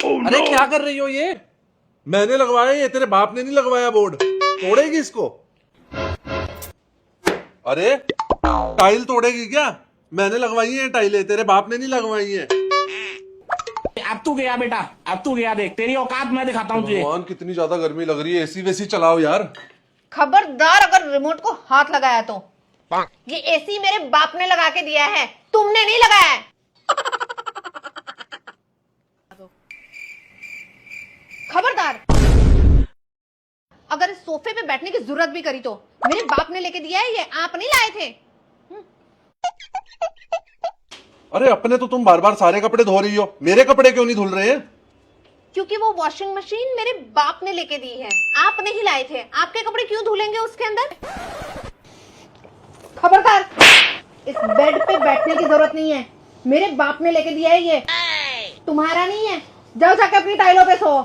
अरे क्या कर रही हो ये? मैंने लगवाया, ये तेरे बाप ने नहीं लगवाया बोर्ड। तोड़ेगी इसको? अरे टाइल तोड़ेगी क्या? मैंने लगवाई है टाइलें, तेरे बाप ने नहीं लगवाई है। अब तू गया बेटा, अब तू गया, देख तेरी औकात मैं दिखाता हूँ तुझे। भगवान कितनी ज्यादा गर्मी लग रही है, एसी वेसी चलाओ यार। खबरदार अगर रिमोट को हाथ लगाया तो। ये एसी मेरे बाप ने लगा के दिया है, तुमने नहीं लगाया है। खबरदार अगर इस सोफे पे बैठने की जरूरत भी करी तो मेरे बाप ने लेके दिया है, ये आप नहीं लाए थे। अरे अपने तो तुम बार बार सारे कपड़े धो रही हो, मेरे कपड़े क्यों नहीं धुल रहे हैं? क्योंकि वो वॉशिंग मशीन मेरे बाप ने लेके दी है, आप नहीं लाए थे। आपके कपड़े क्यों धुलेंगे उसके अंदर? खबरदार इस बेड पे बैठने की जरूरत नहीं है, मेरे बाप ने लेके दिया है, ये तुम्हारा नहीं है। जाओ जाके अपनी टाइलों पे सो।